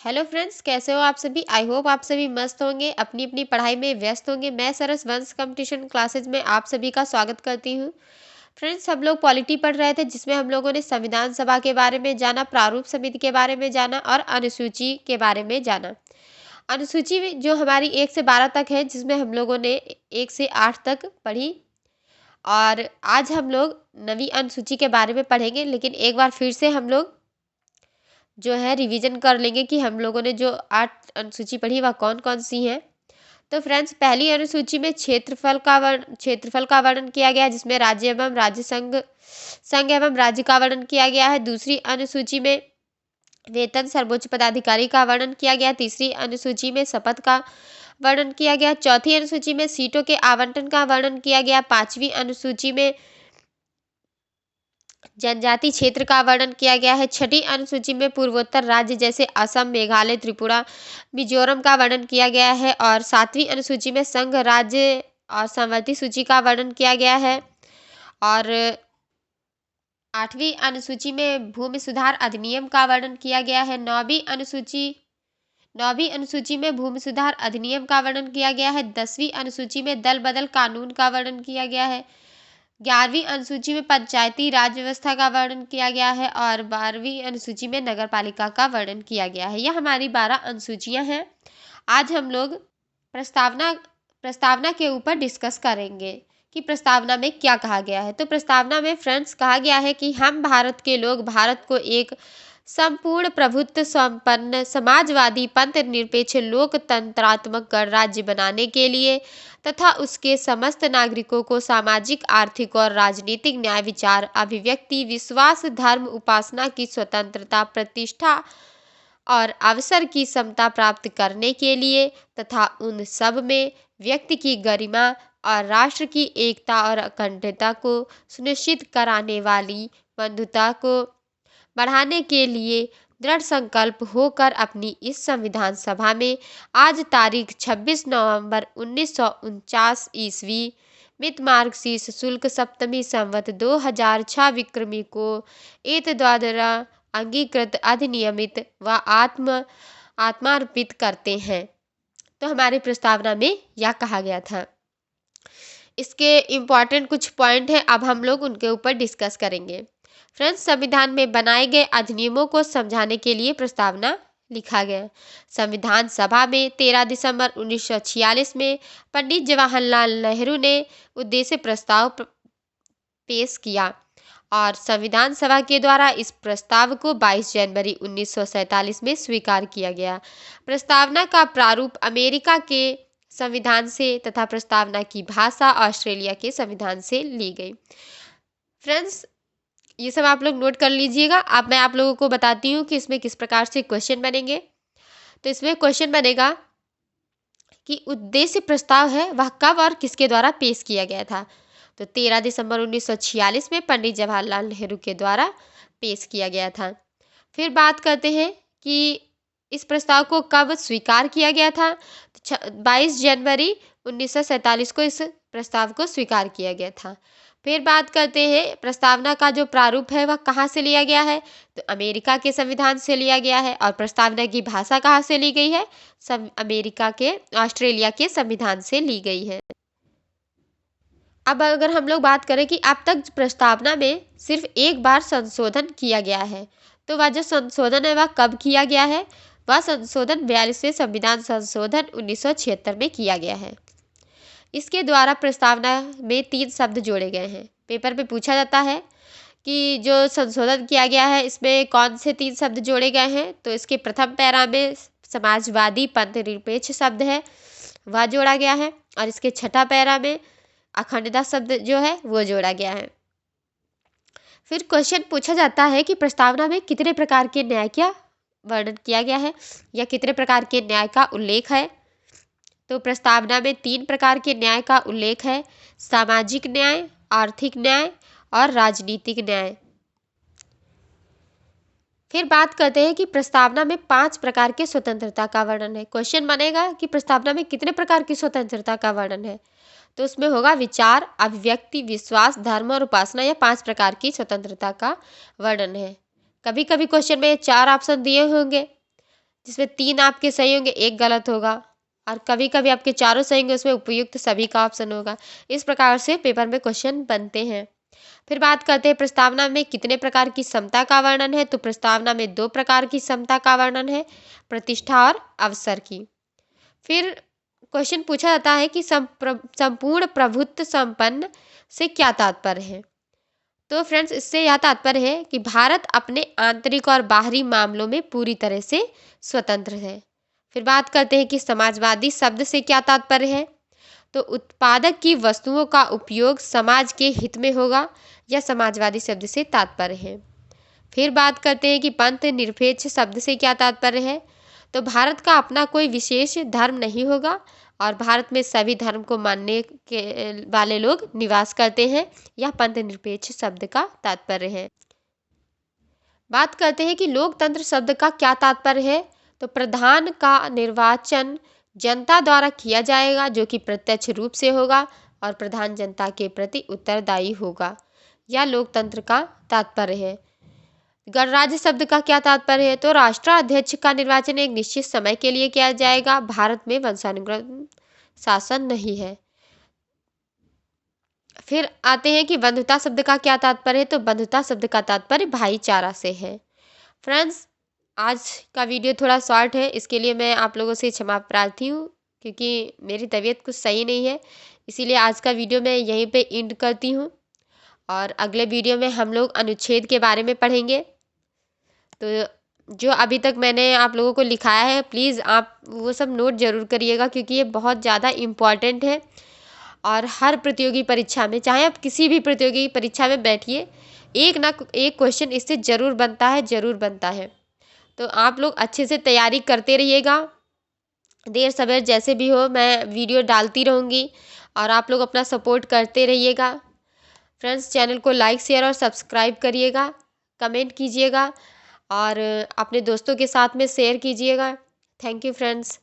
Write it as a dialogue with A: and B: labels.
A: Hello friends, कैसे हो आप सभी। आई होप आप सभी मस्त होंगे, अपनी अपनी पढ़ाई में व्यस्त होंगे। मैं सरस वंश कंपटीशन क्लासेज में आप सभी का स्वागत करती हूँ। फ्रेंड्स, हम लोग पॉलिटी पढ़ रहे थे जिसमें हम लोगों ने संविधान सभा के बारे में जाना, प्रारूप समिति के बारे में जाना और अनुसूची के बारे में जाना। अनुसूची जो हमारी 1 से 12 तक है, जिसमें हम लोगों ने 1 से 8 तक पढ़ी। और आज हम लोग नवी अनुसूची के बारे में पढ़ेंगे, लेकिन एक बार फिर से हम लोग जो है रिवीजन कर लेंगे कि हम लोगों ने जो 8 अनुसूची पढ़ी वह कौन कौन सी है। तो फ्रेंड्स, पहली अनुसूची में क्षेत्रफल का वर्णन किया गया है, जिसमें राज्य एवं राज्य संघ एवं राज्य का वर्णन किया गया है। दूसरी अनुसूची में वेतन सर्वोच्च पदाधिकारी का वर्णन किया गया। तीसरी अनुसूची में शपथ का वर्णन किया गया। चौथी अनुसूची में सीटों के आवंटन का वर्णन किया गया। पांचवी अनुसूची में जनजाति क्षेत्र का वर्णन किया गया है। छठी अनुसूची में पूर्वोत्तर राज्य जैसे असम, मेघालय, त्रिपुरा, मिजोरम का वर्णन किया गया है। और सातवीं अनुसूची में संघ राज्य और समवर्ती सूची का वर्णन किया गया है। और आठवीं अनुसूची में भूमि सुधार अधिनियम का वर्णन किया गया है। नौवीं अनुसूची में भूमि सुधार अधिनियम का वर्णन किया गया है। 10वीं अनुसूची में दल बदल कानून का वर्णन किया गया है। 11वीं अनुसूची में पंचायती राज व्यवस्था का वर्णन किया गया है। और 12वीं अनुसूची में नगर पालिका का वर्णन किया गया है। यह हमारी 12 अनुसूचियां हैं। आज हम लोग प्रस्तावना प्रस्तावना के ऊपर डिस्कस करेंगे कि प्रस्तावना में क्या कहा गया है। तो प्रस्तावना में फ्रेंड्स कहा गया है कि हम भारत के लोग भारत को एक संपूर्ण प्रभुत्व संपन्न समाजवादी पंथ निरपेक्ष लोकतंत्रात्मक गणराज्य बनाने के लिए तथा उसके समस्त नागरिकों को सामाजिक, आर्थिक और राजनीतिक न्याय, विचार, अभिव्यक्ति, विश्वास, धर्म, उपासना की स्वतंत्रता, प्रतिष्ठा और अवसर की समता प्राप्त करने के लिए तथा उन सब में व्यक्ति की गरिमा और राष्ट्र की एकता और अखंडता को सुनिश्चित कराने वाली बंधुता को बढ़ाने के लिए दृढ़ संकल्प होकर अपनी इस संविधान सभा में आज तारीख 26 नवंबर 1949 ईस्वी मित मार्गशीर्ष शुल्क सप्तमी संवत 2006 विक्रमी को एत द्वारा अंगीकृत, अधिनियमित व आत्मार्पित करते हैं। तो हमारी प्रस्तावना में यह कहा गया था। इसके इम्पॉर्टेंट कुछ पॉइंट हैं, अब हम लोग उनके ऊपर डिस्कस करेंगे। फ्रेंड्स, संविधान में बनाए गए अधिनियमों को समझाने के लिए प्रस्तावना लिखा गया। संविधान सभा में 13 दिसंबर 1946 में पंडित जवाहरलाल नेहरू ने उद्देश्य प्रस्ताव पेश किया और संविधान सभा के द्वारा इस प्रस्ताव को 22 जनवरी 1947 में स्वीकार किया गया। प्रस्तावना का प्रारूप अमेरिका के संविधान से तथा प्रस्तावना की भाषा ऑस्ट्रेलिया के संविधान से ली गई। फ्रेंड्स, ये सब आप लोग नोट कर लीजिएगा। अब मैं आप लोगों को बताती हूँ कि इसमें किस प्रकार से क्वेश्चन बनेंगे। तो इसमें क्वेश्चन बनेगा कि उद्देश्य प्रस्ताव है वह कब और किसके द्वारा पेश किया गया था। तो 13 दिसंबर 1946 में पंडित जवाहरलाल नेहरू के द्वारा पेश किया गया था। फिर बात करते हैं कि इस प्रस्ताव को कब स्वीकार किया गया था। 22 जनवरी 1947 को इस प्रस्ताव को स्वीकार किया गया था। फिर बात करते हैं प्रस्तावना का जो प्रारूप है वह कहाँ से लिया गया है। तो अमेरिका के संविधान से लिया गया है। और प्रस्तावना की भाषा कहाँ से ली गई है। अमेरिका के ऑस्ट्रेलिया के संविधान से ली गई है। अब अगर हम लोग बात करें कि अब तक प्रस्तावना में सिर्फ एक बार संशोधन किया गया है, तो वह जो संशोधन है वह कब किया गया है। वह संशोधन 42वें संविधान संशोधन 1976 में किया गया है। इसके द्वारा प्रस्तावना में 3 शब्द जोड़े गए हैं। पेपर पे पूछा जाता है कि जो संशोधन किया गया है इसमें कौन से 3 शब्द जोड़े गए हैं। तो इसके प्रथम पैरा में समाजवादी पंथ निरपेक्ष शब्द है, वह जोड़ा गया है। और इसके छठा पैरा में अखंडता शब्द जो है वो जोड़ा गया है। फिर क्वेश्चन पूछा जाता है कि प्रस्तावना में कितने प्रकार के न्याय का वर्णन किया गया है या कितने प्रकार के न्याय का उल्लेख है। तो प्रस्तावना में 3 प्रकार के न्याय का उल्लेख है, सामाजिक न्याय, आर्थिक न्याय और राजनीतिक न्याय। फिर बात करते हैं कि प्रस्तावना में 5 प्रकार के स्वतंत्रता का वर्णन है। क्वेश्चन बनेगा कि प्रस्तावना में कितने प्रकार की स्वतंत्रता का वर्णन है। तो उसमें होगा विचार, अभिव्यक्ति, विश्वास, धर्म और उपासना। यह 5 प्रकार की स्वतंत्रता का वर्णन है। कभी कभी क्वेश्चन में 4 ऑप्शन दिए होंगे जिसमें 3 आपके सही होंगे, 1 गलत होगा और कभी-कभी आपके चारों सही होंगे, उसमें उपयुक्त सभी का ऑप्शन होगा। इस प्रकार से पेपर में क्वेश्चन बनते हैं। फिर बात करते हैं प्रस्तावना में कितने प्रकार की समता का वर्णन है, तो प्रस्तावना में 2 प्रकार की समता का वर्णन है, प्रतिष्ठा और अवसर की। फिर क्वेश्चन पूछा जाता है कि संपूर्ण प्रभुत्व संपन्न से क्या तात्पर्य है। तो फ्रेंड्स इससे यह तात्पर्य है कि भारत अपने आंतरिक और बाहरी मामलों में पूरी तरह से स्वतंत्र है। फिर बात करते हैं कि समाजवादी शब्द से क्या तात्पर्य है, तो उत्पादक की वस्तुओं का उपयोग समाज के हित में होगा, यह समाजवादी शब्द से तात्पर्य है। फिर बात करते हैं कि पंथ निरपेक्ष शब्द से क्या तात्पर्य है, तो भारत का अपना कोई विशेष धर्म नहीं होगा और भारत में सभी धर्म को मानने के वाले लोग निवास करते हैं, यह पंथ निरपेक्ष शब्द का तात्पर्य है। बात करते हैं कि लोकतंत्र शब्द का क्या तात्पर्य है, तो प्रधान का निर्वाचन जनता द्वारा किया जाएगा जो कि प्रत्यक्ष रूप से होगा और प्रधान जनता के प्रति उत्तरदायी होगा, यह लोकतंत्र का तात्पर्य है। गणराज्य शब्द का क्या तात्पर्य है, तो राष्ट्राध्यक्ष का निर्वाचन एक निश्चित समय के लिए किया जाएगा, भारत में वंशानुक्रम शासन नहीं है। फिर आते हैं कि बंधुता शब्द का क्या तात्पर्य है, तो बंधुता शब्द का तात्पर्य भाईचारा से है। फ्रेंड्स आज का वीडियो थोड़ा शॉर्ट है, इसके लिए मैं आप लोगों से क्षमा प्रार्थी हूँ क्योंकि मेरी तबीयत कुछ सही नहीं है, इसीलिए आज का वीडियो मैं यहीं पे एंड करती हूँ और अगले वीडियो में हम लोग अनुच्छेद के बारे में पढ़ेंगे। तो जो अभी तक मैंने आप लोगों को लिखाया है प्लीज़ आप वो सब नोट ज़रूर करिएगा क्योंकि ये बहुत ज़्यादा इम्पॉर्टेंट है और हर प्रतियोगी परीक्षा में, चाहे आप किसी भी प्रतियोगी परीक्षा में बैठिए, एक ना एक क्वेश्चन इससे ज़रूर बनता है, ज़रूर बनता है। तो आप लोग अच्छे से तैयारी करते रहिएगा, देर सवेर जैसे भी हो मैं वीडियो डालती रहूँगी और आप लोग अपना सपोर्ट करते रहिएगा। फ्रेंड्स चैनल को लाइक शेयर और सब्सक्राइब करिएगा, कमेंट कीजिएगा और अपने दोस्तों के साथ में शेयर कीजिएगा। Thank you friends.